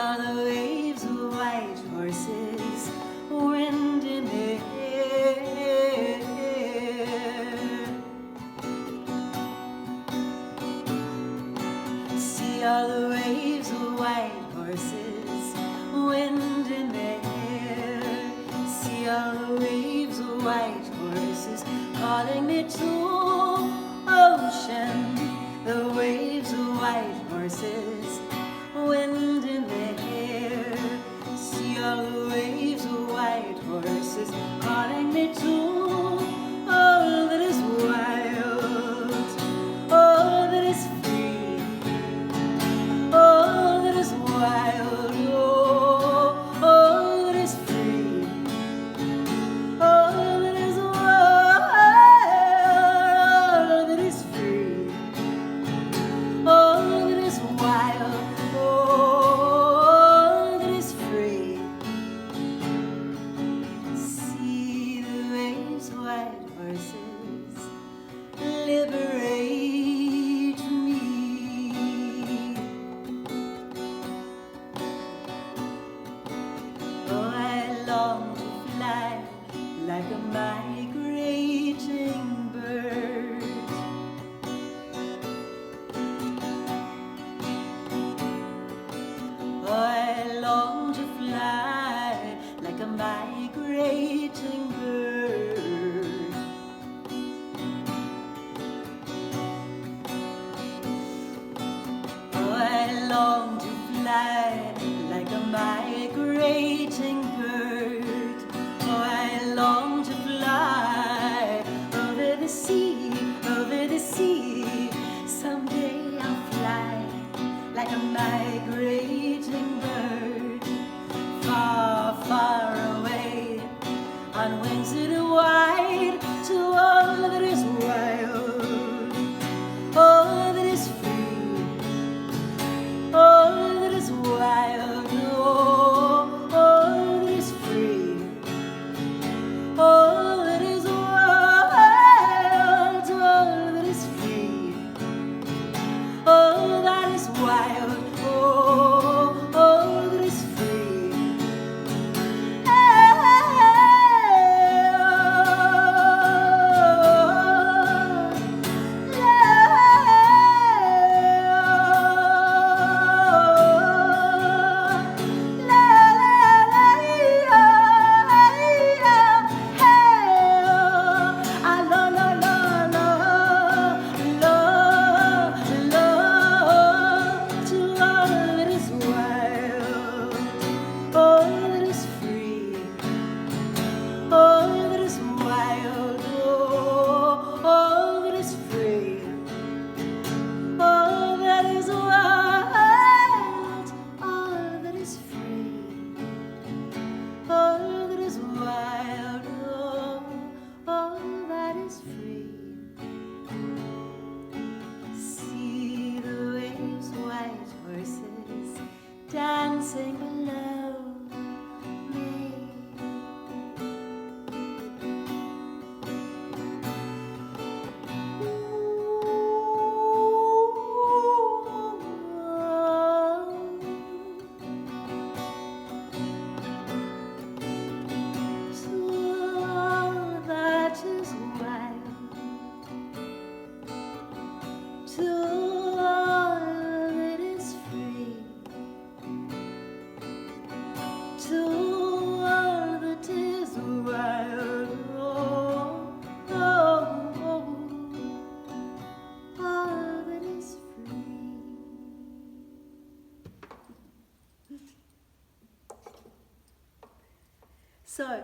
all the waves of white horses, wind in the air. See all the waves of white horses, wind in the air. See all the waves of white horses calling me to ocean. The waves of white horses, wind in the air. See all the waves of white horses calling me to all that is wild, all that is free, all that is wild, all that is free, all that is wild, all that is free, all that is wild, all that is free. See the waves, white horses, liberate me. Oh, I long to fly like a migrating bird. Oh, I long to fly like a migrating bird. Oh, I long to fly like a migrating bird. Oh, I long to fly over the sea, over the sea. Someday I'll fly like a migrating bird, far, far away, on wings that are wide, to all that is wild, all that is free, all that is wild, all that is free, all that is wild, all that is free, all that is wild, all that is free. Dancing below me. To all that is wild, to all that is free, to all that is wild, all that is free. So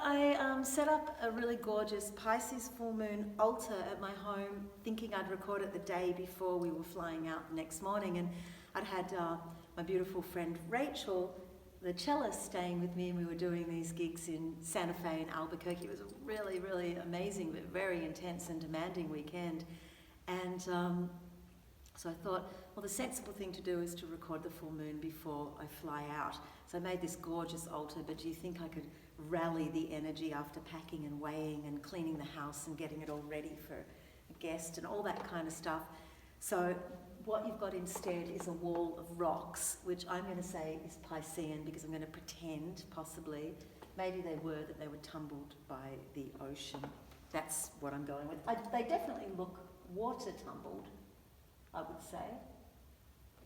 I set up a really gorgeous Pisces full moon altar at my home, thinking I'd record it the day before we were flying out the next morning, and I'd had my beautiful friend Rachel, the cellist, staying with me, and we were doing these gigs in Santa Fe and Albuquerque. It was a really, really amazing but very intense and demanding weekend. And so I thought, well, the sensible thing to do is to record the full moon before I fly out. So I made this gorgeous altar, but do you think I could rally the energy after packing and weighing and cleaning the house and getting it all ready for a guest and all that kind of stuff? So what you've got instead is a wall of rocks, which I'm going to say is Piscean because I'm going to pretend, possibly, maybe they were tumbled by the ocean. That's what I'm going with. They definitely look water tumbled, I would say.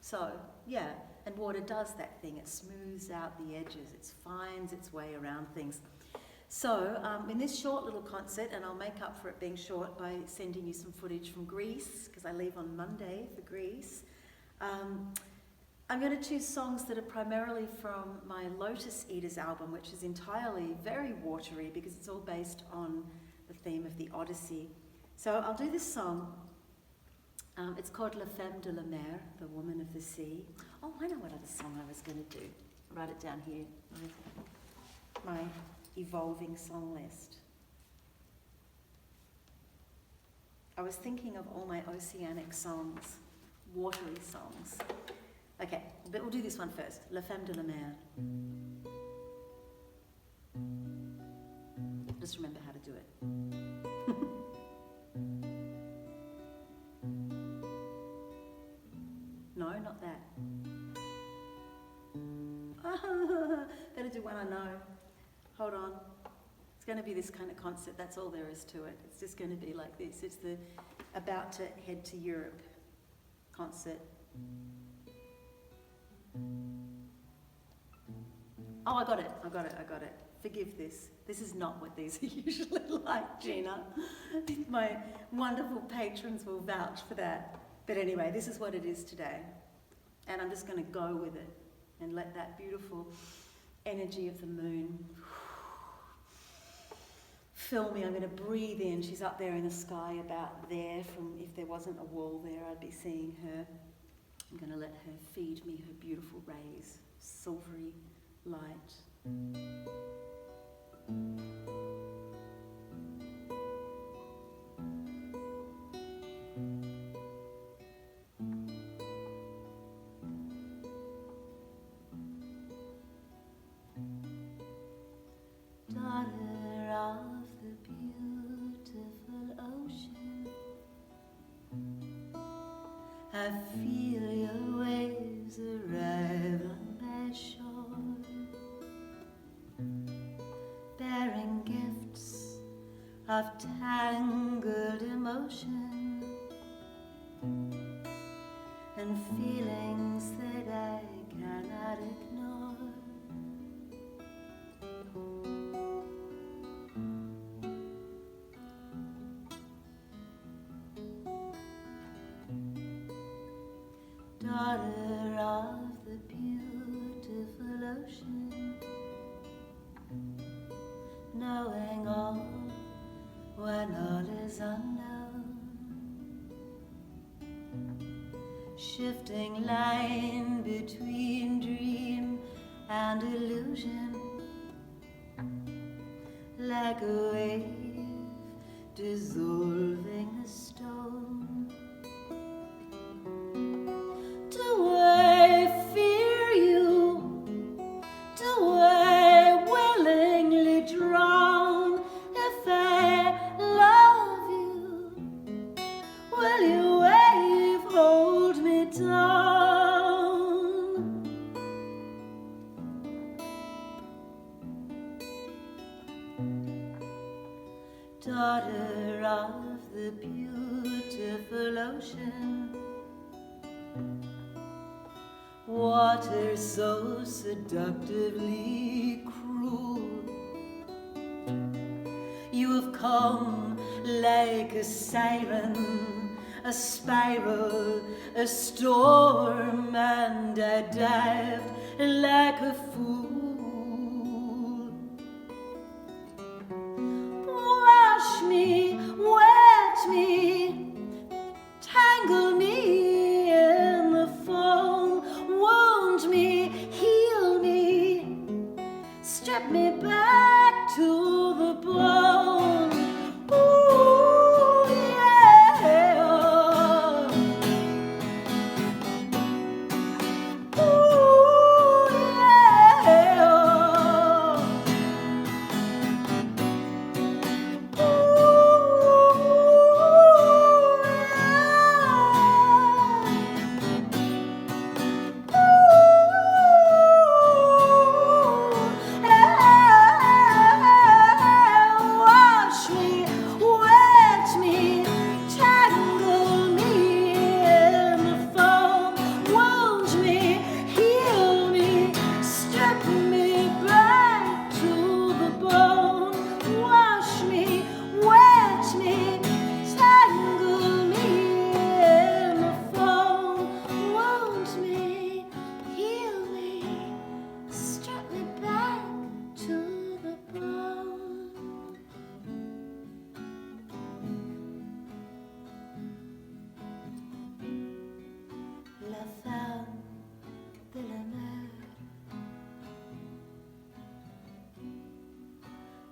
So, yeah, and water does that thing. It smooths out the edges. It finds its way around things. So, in this short little concert, and I'll make up for it being short by sending you some footage from Greece, because I leave on Monday for Greece. I'm going to choose songs that are primarily from my Lotus Eaters album, which is entirely very watery because it's all based on the theme of the Odyssey. So I'll do this song. It's called La Femme de la Mer, the Woman of the Sea. Oh, I know what other song I was going to do. Write it down here. My evolving song list. I was thinking of all my oceanic songs, watery songs. Okay, but we'll do this one first. La Femme de la Mer. Just remember how to do it. No, not that. Better do one I know. Hold on. It's going to be this kind of concert. That's all there is to it. It's just going to be like this. It's the about to head to Europe concert. Oh, I got it. Forgive this. This is not what these are usually like, Gina. My wonderful patrons will vouch for that. But anyway, this is what it is today. And I'm just going to go with it and let that beautiful energy of the moon fill me. I'm going to breathe in. She's up there in the sky about there. From if there wasn't a wall there, I'd be seeing her. I'm going to let her feed me her beautiful rays, silvery light. Daughter of the beautiful ocean, I feel your waves arrive on my shore, bearing gifts of tangled emotion and feelings that I cannot ignore. Daughter of the beautiful ocean, knowing all when all is unknown, shifting line between dream and illusion, like a wave dissolving a stone. Do I fear you? Do I willingly drown? If I love you, will you wave, hold me down? Daughter of the beautiful ocean, water so seductively cruel, you have come like a siren, a spiral, a storm, and I dived like a fool. Wash me, wet me, tangle me in the foam, wound me, heal me, strip me back to the bone. Ooh, yeah. Ooh, yeah.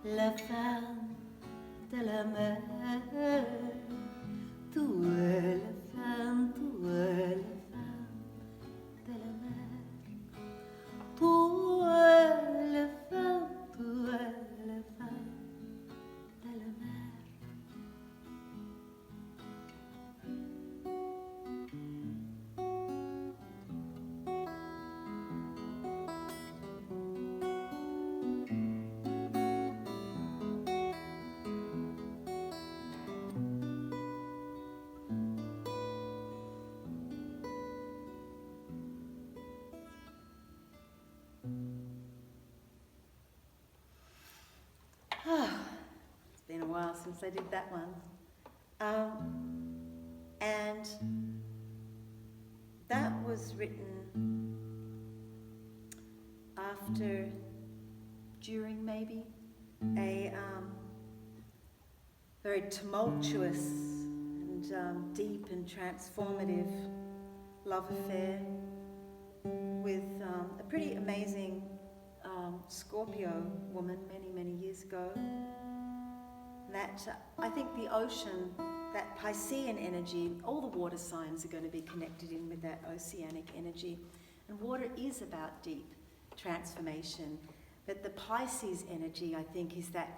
la femme de la mer. Tu es la femme, tu es la femme de la mer. Tu es la femme, tu es la femme de la mer. It's been a while since I did that one. And that was written after, during maybe, a very tumultuous and deep and transformative love affair with a pretty amazing Scorpio woman many years ago. That I think the ocean, that Piscean energy, all the water signs are going to be connected in with that oceanic energy. And water is about deep transformation. But the Pisces energy, I think, is that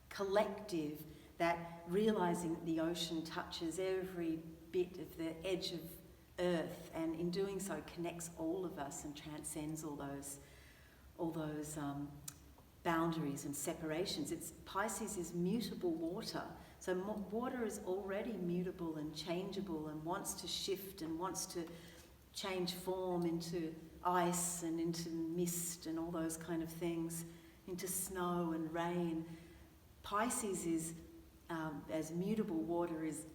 collective, that realizing that the ocean touches every bit of the edge of Earth, and in doing so connects all of us and transcends all those boundaries and separations. Pisces is mutable water. So water is already mutable and changeable and wants to shift and wants to change form into ice and into mist and all those kind of things, into snow and rain. Pisces is, as mutable water, is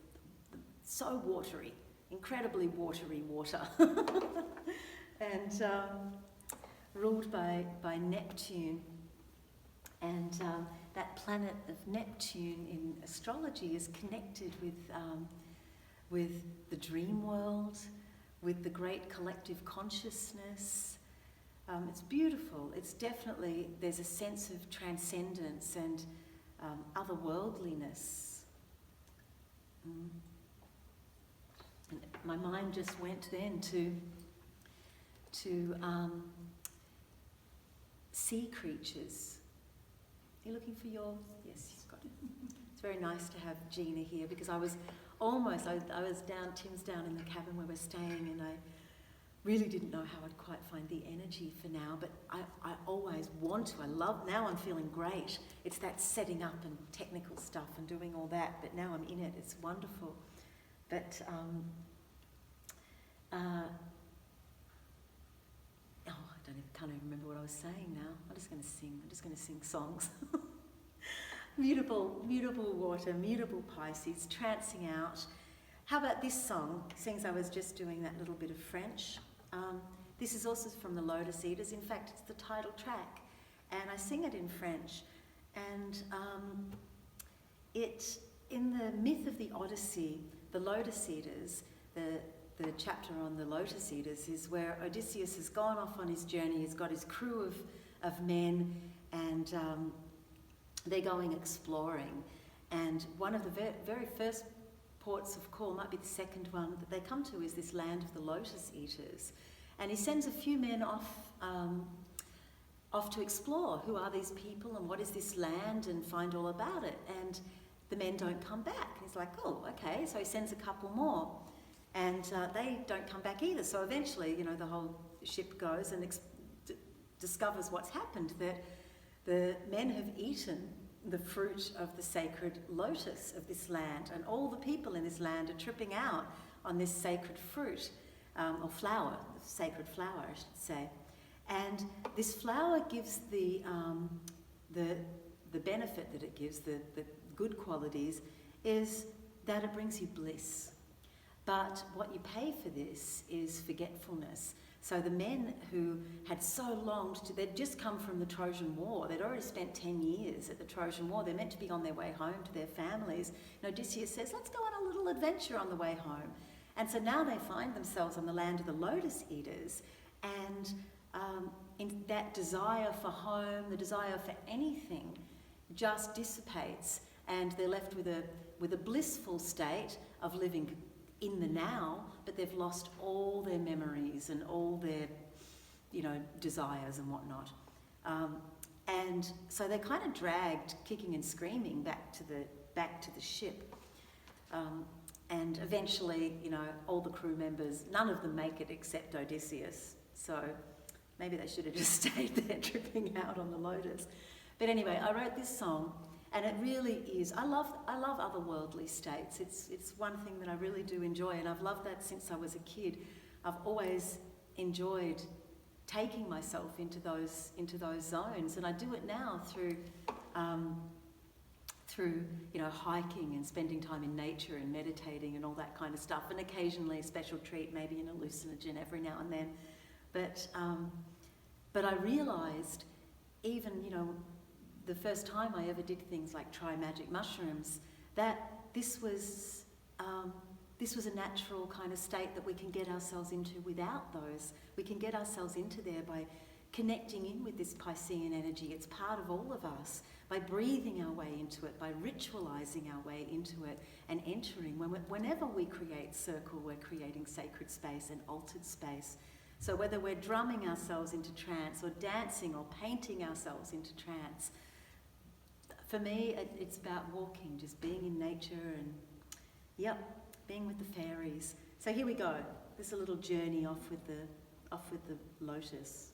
so watery, incredibly watery water. And ruled by Neptune. And that planet of Neptune in astrology is connected with the dream world, with the great collective consciousness. It's beautiful. It's definitely, there's a sense of transcendence and otherworldliness. And my mind just went then to sea creatures. You're looking for your... Yes, he's got it. It's very nice to have Gina here, because I was down, Tim's down in the cabin where we're staying, and I really didn't know how I'd quite find the energy for now, but I always want to. I love, now I'm feeling great. It's that setting up and technical stuff and doing all that, but now I'm in it. It's wonderful. But can't even remember what I was saying now. I'm just going to sing songs. Mutable water, mutable Pisces, trancing out. How about this song? Since I was just doing that little bit of French. This is also from the Lotus Eaters. In fact, it's the title track. And I sing it in French. And in the myth of the Odyssey, the Lotus Eaters, the chapter on the Lotus Eaters is where Odysseus has gone off on his journey. He's got his crew of men, and they're going exploring. And one of the very first ports of call, might be the second one that they come to, is this land of the Lotus Eaters. And he sends a few men off to explore. Who are these people and what is this land, and find all about it. And the men don't come back. He's like, oh, okay. So he sends a couple more. And they don't come back either. So eventually, the whole ship goes and discovers what's happened, that the men have eaten the fruit of the sacred lotus of this land, and all the people in this land are tripping out on this sacred fruit, or flower, sacred flower, I should say. And this flower gives the benefit that it gives, the good qualities, is that it brings you bliss. But what you pay for this is forgetfulness. So the men who had so longed to, they'd just come from the Trojan War. They'd already spent 10 years at the Trojan War. They're meant to be on their way home to their families. And Odysseus says, let's go on a little adventure on the way home. And so now they find themselves on the land of the Lotus Eaters. And in that desire for home, the desire for anything, just dissipates, and they're left with a blissful state of living in the now, but they've lost all their memories and all their, desires and whatnot. And so they're kind of dragged, kicking and screaming, back to the ship. And eventually, all the crew members, none of them make it except Odysseus. So maybe they should have just stayed there tripping out on the Lotus. But anyway, I wrote this song, and it really is. I love otherworldly states. It's one thing that I really do enjoy, and I've loved that since I was a kid. I've always enjoyed taking myself into those zones, and I do it now through hiking and spending time in nature and meditating and all that kind of stuff, and occasionally a special treat, maybe an hallucinogen every now and then. But I realised, even the first time I ever did things like try magic mushrooms, that this was a natural kind of state that we can get ourselves into without those. We can get ourselves into there by connecting in with this Piscean energy. It's part of all of us, by breathing our way into it, by ritualizing our way into it and entering. Whenever we create circle, we're creating sacred space and altered space. So whether we're drumming ourselves into trance or dancing or painting ourselves into trance, for me, it's about walking, just being in nature and, being with the fairies. So here we go. This is a little journey off with the Lotus.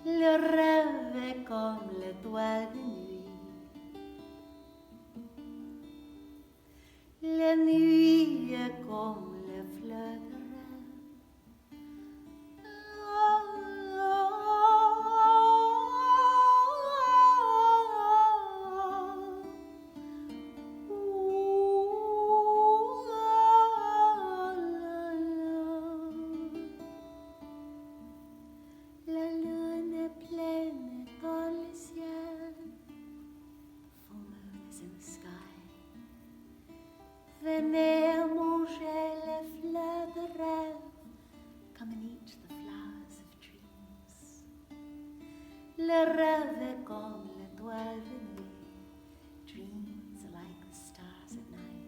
Le rêve est comme l'étoile de nuit. La nuit est comme les fleurs de rêve. La lune est pleine dans le ciel. Full moon is in the sky. Venez manger les fleurs de rêve. Come and eat the flowers of dreams. Le rêve est comme l'étoile de nuit. Dreams are like the stars at night.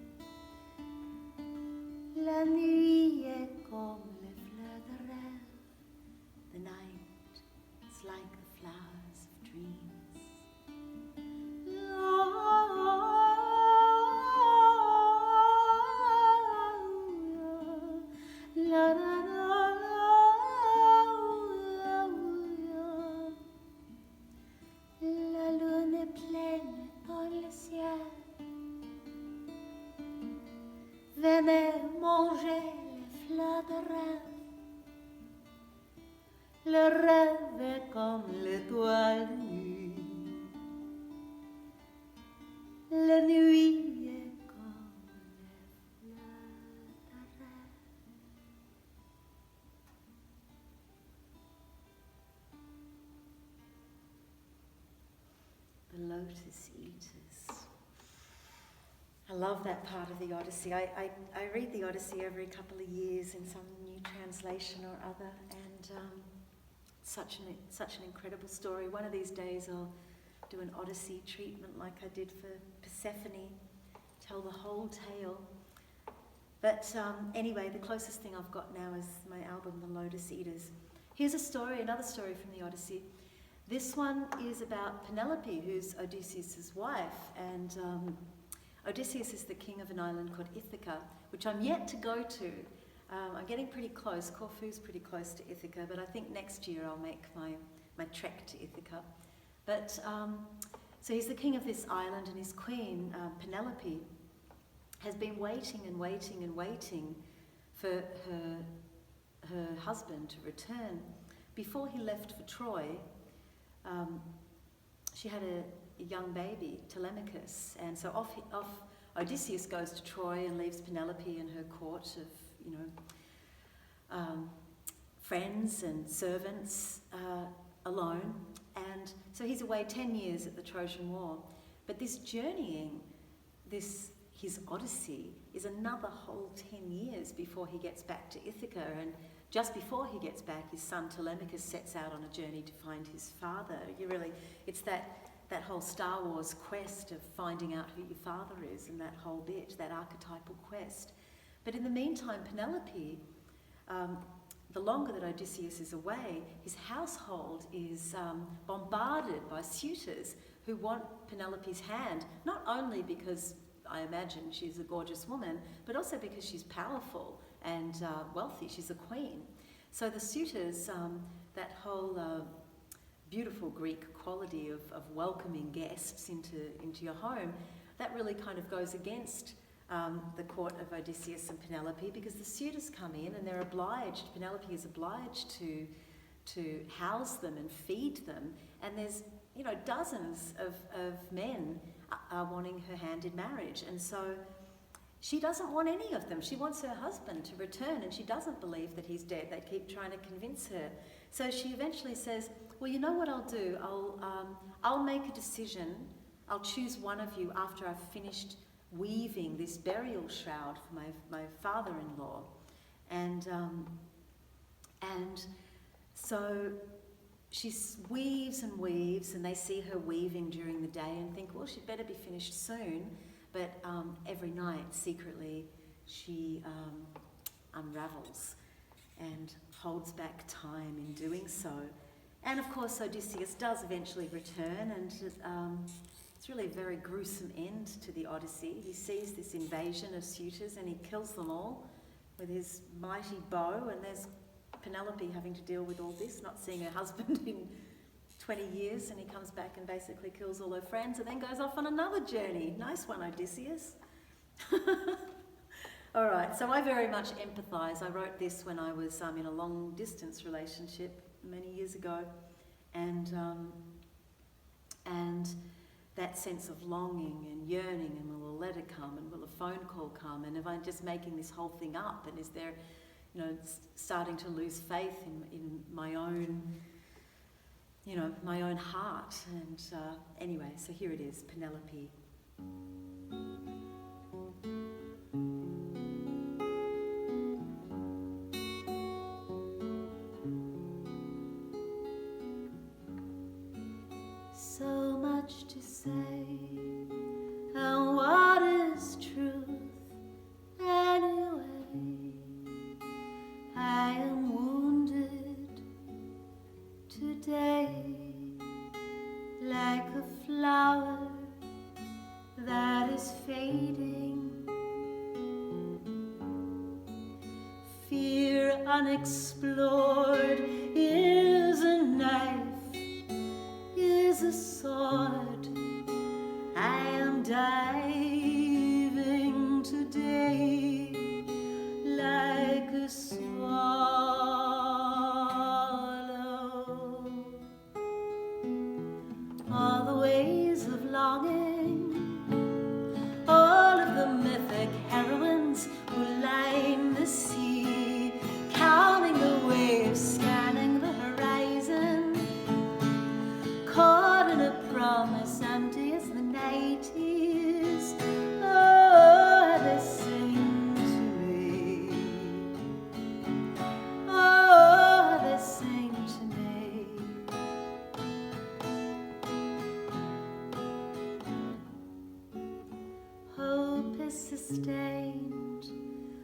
La nuit est comme les fleurs de rêve. The night is like the flowers of dreams. La, la, la, la. La lune est pleine dans le ciel. Venez manger les fleurs de rêve. Le rêve est comme l'étoile de nuit. La nuit est comme les fleurs de rêve. The Lotus Eaters. I love that part of the Odyssey. I read the Odyssey every couple of years in some new translation or other, and such an incredible story. One of these days I'll do an Odyssey treatment like I did for Persephone, tell the whole tale. But anyway, the closest thing I've got now is my album, The Lotus Eaters. Here's another story from the Odyssey. This one is about Penelope, who's Odysseus' wife, and Odysseus is the king of an island called Ithaca, which I'm yet to go to. I'm getting pretty close. Corfu's pretty close to Ithaca, but I think next year I'll make my trek to Ithaca. But so he's the king of this island, and his queen, Penelope, has been waiting and waiting and waiting for her husband to return. before he left for Troy, she had a young baby, Telemachus, and so off Odysseus goes to Troy and leaves Penelope and her court of friends and servants alone, and so he's away 10 years at the Trojan War. But this journeying, his odyssey, is another whole 10 years before he gets back to Ithaca, and just before he gets back, his son Telemachus sets out on a journey to find his father. It's that whole Star Wars quest of finding out who your father is, and that whole bit, that archetypal quest. But in the meantime, Penelope, the longer that Odysseus is away, his household is bombarded by suitors who want Penelope's hand, not only because I imagine she's a gorgeous woman, but also because she's powerful and wealthy. She's a queen. So the suitors, that whole beautiful Greek quality of welcoming guests into your home, that really kind of goes against the court of Odysseus and Penelope, because the suitors come in and they're obliged, Penelope is obliged to house them and feed them, and there's dozens of men are wanting her hand in marriage, and so she doesn't want any of them. She wants her husband to return, and she doesn't believe that he's dead. They keep trying to convince her. So she eventually says, well, you know what I'll do? I'll make a decision. I'll choose one of you after I've finished weaving this burial shroud for my father-in-law. And so she weaves and weaves, and they see her weaving during the day and think, well, she'd better be finished soon. But every night, secretly, she unravels and holds back time in doing so. And of course, Odysseus does eventually return, and it's really a very gruesome end to the Odyssey. He sees this invasion of suitors and he kills them all with his mighty bow, and there's Penelope having to deal with all this, not seeing her husband in 20 years, and he comes back and basically kills all her friends and then goes off on another journey. Nice one, Odysseus. All right, so I very much empathise. I wrote this when I was in a long-distance relationship many years ago, and that sense of longing and yearning, and will a letter come, and will a phone call come, and am I just making this whole thing up, and is there, starting to lose faith in my own, my own heart. And anyway, so here it is, Penelope. So much to say, and what is truth anyway? I am wounded today, like a flower that is fading. Fear unexplored is a knife, is a sword. I am diving today like a swallow. All the ways of longing, all of the mythic heroines who line the sea, counting the waves, scanning the horizon, caught in a promise empty as the night is. Oh, they sing to me. Oh, they sing to me. Hope is sustained,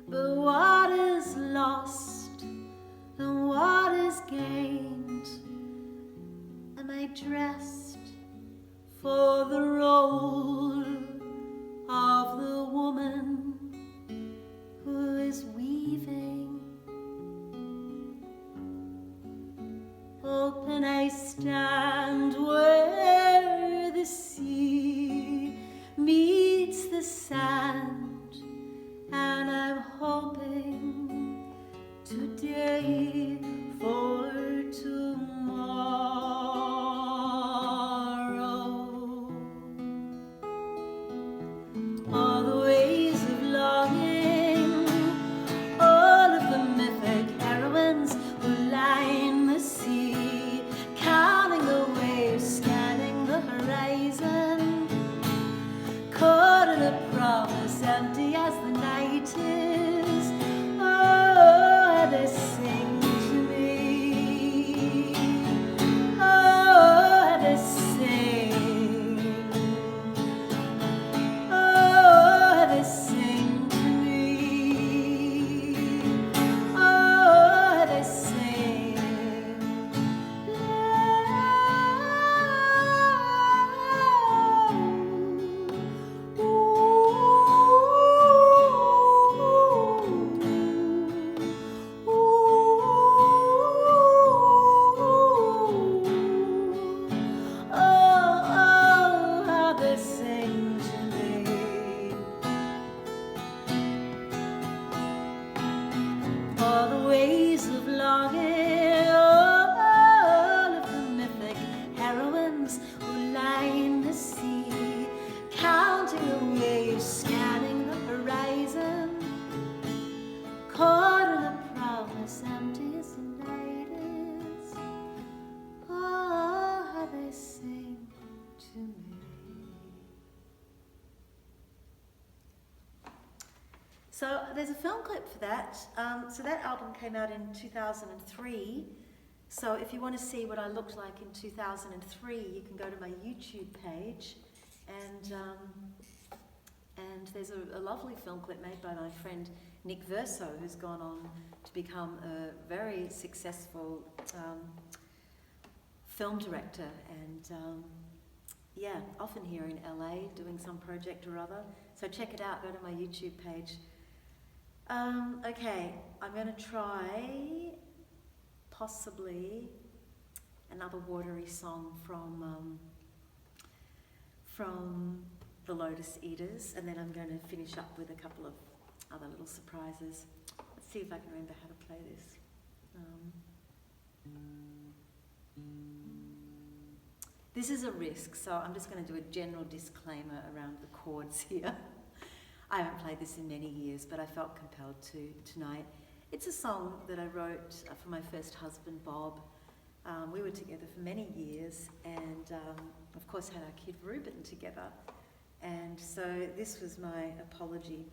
but what is lost and what is gained? Am I dressed for the role of the woman who is weaving? Open I stand where the sea meets the sand, and I'm hoping today for tomorrow. as empty as the night is. Oh, they sing to me. Oh, they sing. Oh, they sing to me. Oh, they sing. Oh, how they sing to me. All the ways of longing, all of the mythic heroines who line the sea, counting the waves, scanning the horizon, caught in a promise empty as the night is. Oh, how they sing to me. So there's a film clip for that. So that album came out in 2003. So if you want to see what I looked like in 2003, you can go to my YouTube page, and there's a lovely film clip made by my friend Nick Verso, who's gone on to become a very successful film director, and yeah, often here in LA doing some project or other. So check it out, go to my YouTube page. Okay, I'm going to try possibly another watery song from the Lotus Eaters, and then I'm going to finish up with a couple of other little surprises. Let's see if I can remember how to play this. This is a risk, so I'm just going to do a general disclaimer around the chords here. I haven't played this in many years, but I felt compelled to tonight. It's a song that I wrote for my first husband, Bob. We were together for many years, and of course had our kid Reuben together. And so this was my apology.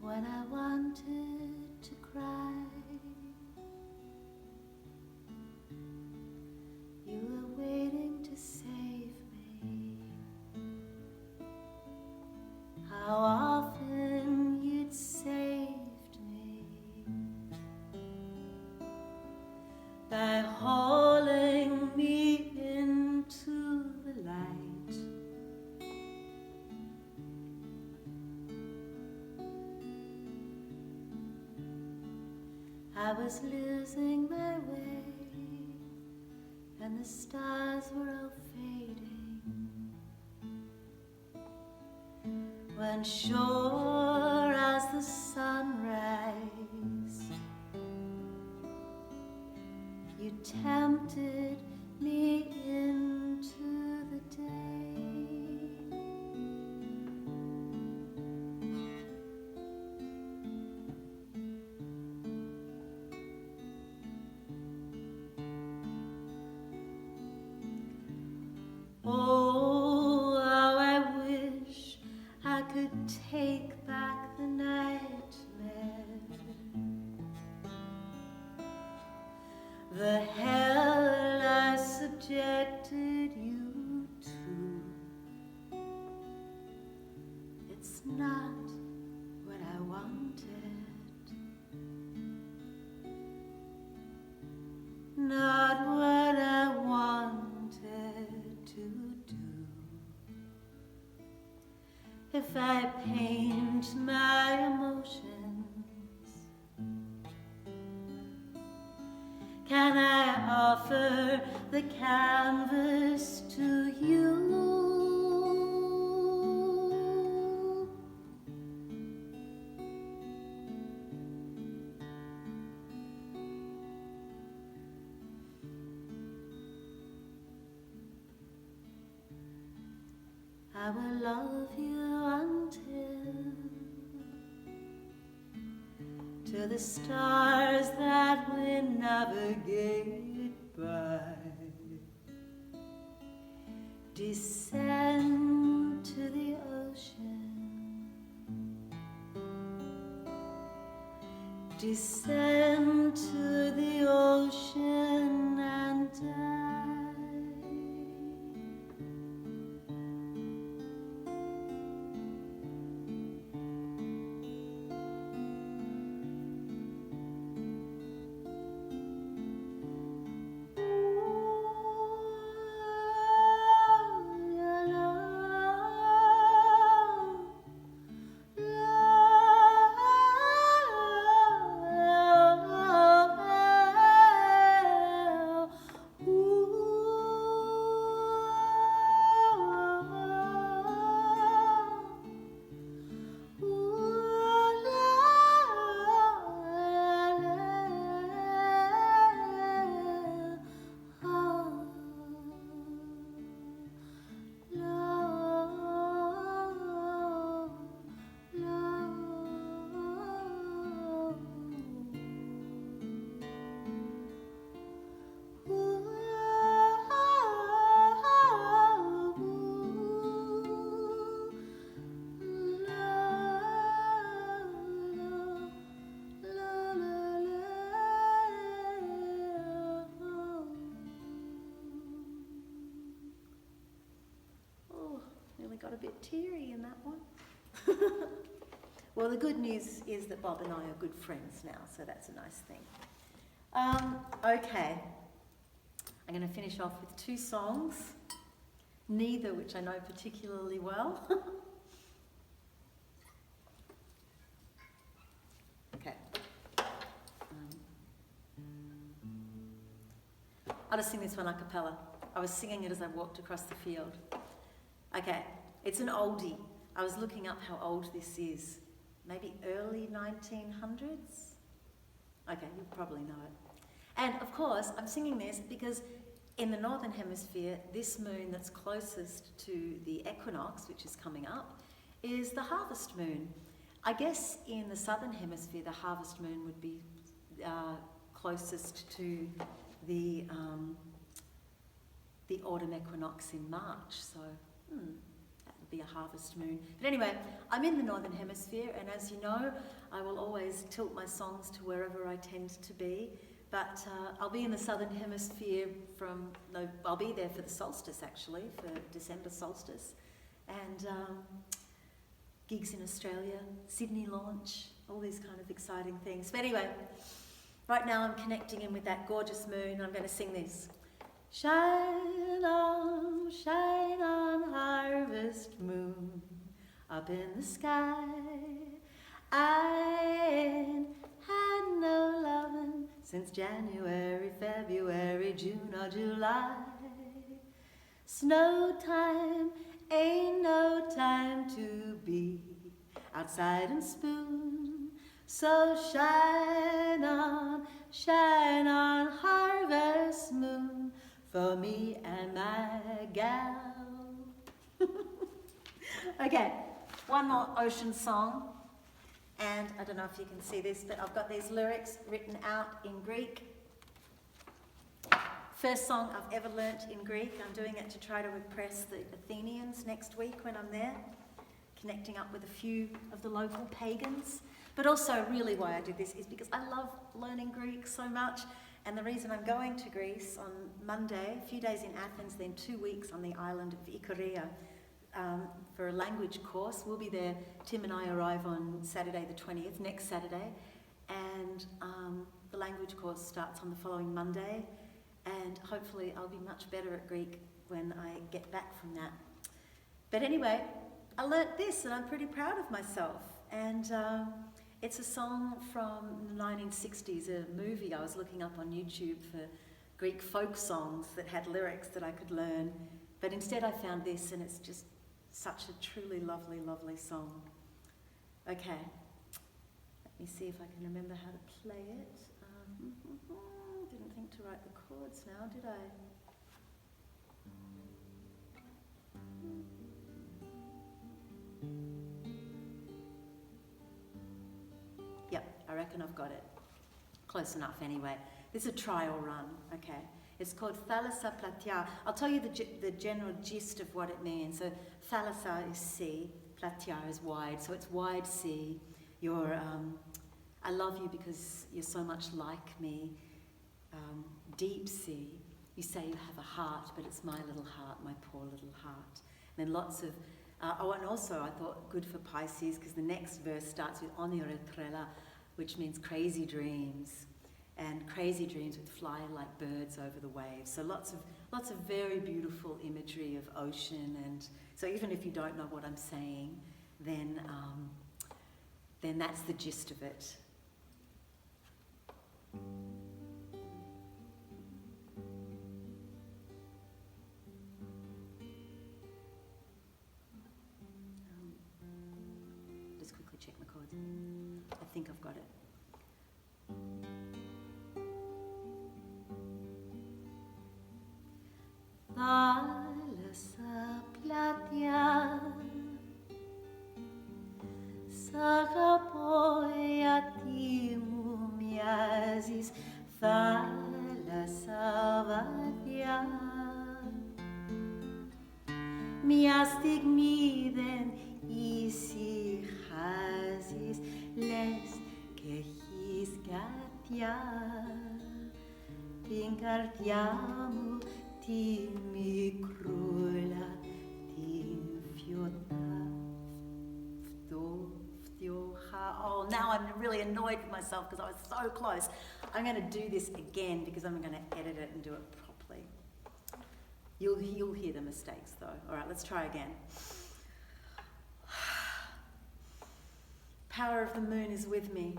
When I wanted to cry, you were waiting to save me. How often you'd saved me by hauling me into the light. I was losing my way, and the stars were all fading, when sure as the sunrise, you tempted me into the day. Oh, how I wish I could take back the nightmare, the hell I subjected you to. It's not what I wanted, not what I wanted to do. If I paint my emotions, can I offer the canvas to you? I will love you until to the stars that we navigate by. Descend to the ocean, descend to the ocean and die. Got a bit teary in that one. Well, the good news is that Bob and I are good friends now, so that's a nice thing. Okay, I'm going to finish off with two songs, neither which I know particularly well. Okay. I'll just sing this one a cappella. I was singing it as I walked across the field. Okay. It's an oldie. I was looking up how old this is. Maybe early 1900s? Okay, you probably know it. And of course, I'm singing this because in the Northern Hemisphere, this moon that's closest to the equinox, which is coming up, is the harvest moon. I guess in the Southern Hemisphere, the harvest moon would be closest to the autumn equinox in March. So, be a harvest moon. But anyway, I'm in the Northern Hemisphere, and as you know, I will always tilt my songs to wherever I tend to be. But I'll be in the Southern Hemisphere I'll be there for the solstice actually, for December solstice, and gigs in Australia, Sydney launch, all these kind of exciting things. But anyway, right now I'm connecting in with that gorgeous moon. I'm going to sing this. Shine on, harvest moon, up in the sky. I ain't had no lovin' since January, February, June or July. Snow time ain't no time to be outside and spoon. So shine on, harvest moon, for me and my gal. Okay, one more ocean song. And I don't know if you can see this, but I've got these lyrics written out in Greek. First song I've ever learnt in Greek. I'm doing it to try to impress the Athenians next week when I'm there, connecting up with a few of the local pagans. But also really why I did this is because I love learning Greek so much. And the reason I'm going to Greece on Monday, a few days in Athens, then 2 weeks on the island of Ikaria for a language course. We'll be there. Tim and I arrive on Saturday the 20th, next Saturday. And the language course starts on the following Monday. And hopefully I'll be much better at Greek when I get back from that. But anyway, I learnt this and I'm pretty proud of myself. And it's a song from the 1960s, a movie I was looking up on YouTube for Greek folk songs that had lyrics that I could learn. But instead I found this, and it's just such a truly lovely, lovely song. Okay, let me see if I can remember how to play it. Didn't think to write the chords now, did I? reckon I've got it. Close enough anyway. This is a trial run, okay? It's called thalassa platia. I'll tell you the general gist of what it means. So thalassa is sea, platia is wide. So it's wide sea. I love you because you're so much like me. Deep sea. You say you have a heart, but it's my little heart, my poor little heart. And then lots of, and also I thought good for Pisces because the next verse starts with oniretrela, which means crazy dreams. And crazy dreams would fly like birds over the waves. So lots of very beautiful imagery of ocean. And so even if you don't know what I'm saying, then that's the gist of it. Just quickly check my chords. I think I've got it. Thalassa platia, sagapoiatimu miasis, thalassa vatia. Miastigmiden isihazis, les kehis gatia, tincartiamu Timi crula, tim fiota, oh, now I'm really annoyed with myself because I was so close. I'm going to do this again because I'm going to edit it and do it properly. You'll hear the mistakes though. All right, let's try again. Power of the moon is with me.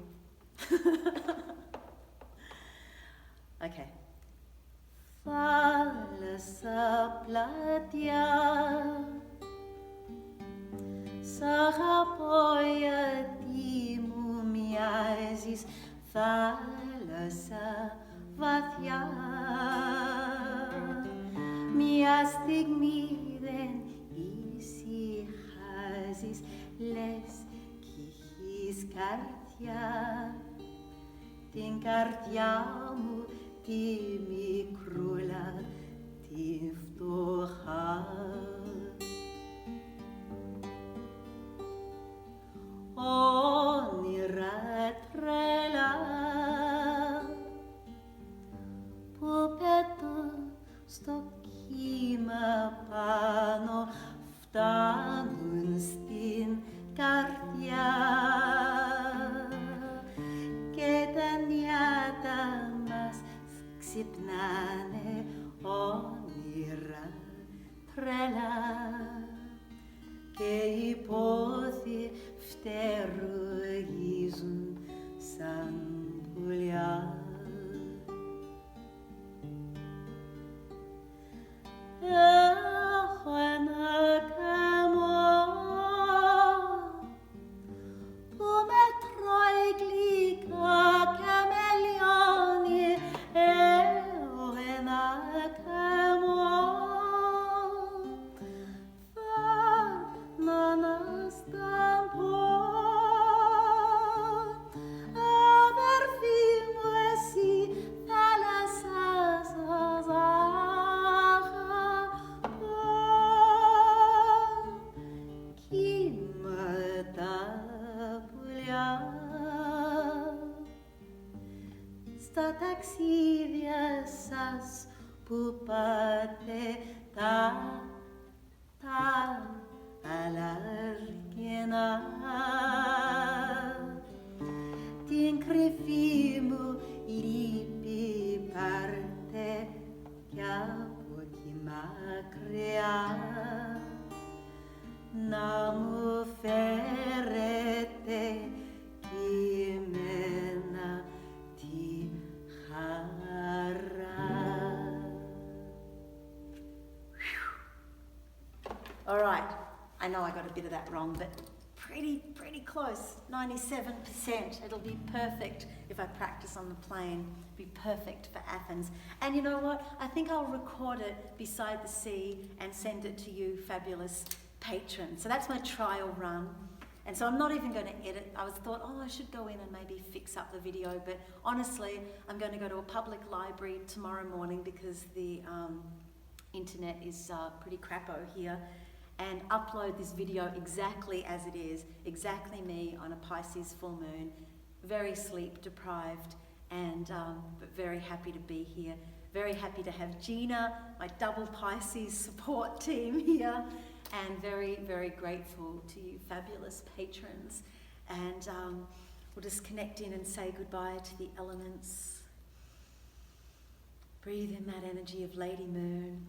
Okay. Thalassa platia, sagapoiatimu miasis, thalassa vatia. Miastigmiden isihazis, les kihis cartia, tincartiamu timi crula, tiftoha. Oniretrela, pupetu stokima pano, ftanunstin cartia, ketaniata mas sipnane oniretrela, ke ipothi fterugizun sampulya. Στα ταξίδια σας που πάτε τα αλάρκαινα, την κρυφή μου λύπη πάρτε κι από εκεί μακριά, να μου φέρετε κείμενα τη χαρά. All right, I know I got a bit of that wrong, but pretty close, 97%. It'll be perfect if I practice on the plane. Be perfect for Athens. And you know what? I think I'll record it beside the sea and send it to you, fabulous patrons. So that's my trial run. And so I'm not even going to edit. I thought, oh, I should go in and maybe fix up the video. But honestly, I'm going to go to a public library tomorrow morning because the internet is pretty crapo here, and upload this video exactly as it is, exactly me on a Pisces full moon, very sleep deprived, and but very happy to be here. Very happy to have Gina, my double Pisces support team here, and very, very grateful to you fabulous patrons. And we'll just connect in and say goodbye to the elements. Breathe in that energy of Lady Moon,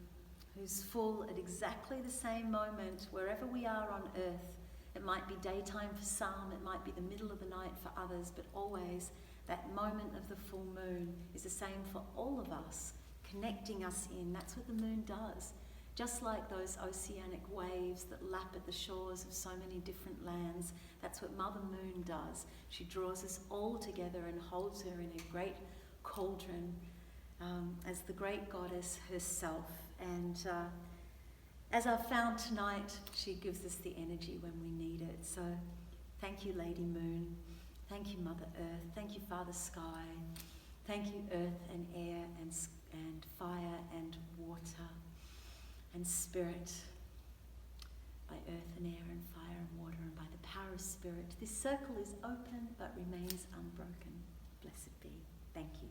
who's full at exactly the same moment, wherever we are on earth. It might be daytime for some, it might be the middle of the night for others, but always that moment of the full moon is the same for all of us, connecting us in. That's what the moon does. Just like those oceanic waves that lap at the shores of so many different lands, that's what Mother Moon does. She draws us all together and holds her in a great cauldron as the great goddess herself. And as I've found tonight, she gives us the energy when we need it. So thank you, Lady Moon. Thank you, Mother Earth. Thank you, Father Sky. Thank you, Earth and Air and Fire and Water and Spirit. By Earth and Air and Fire and Water and by the power of Spirit, this circle is open but remains unbroken. Blessed be. Thank you.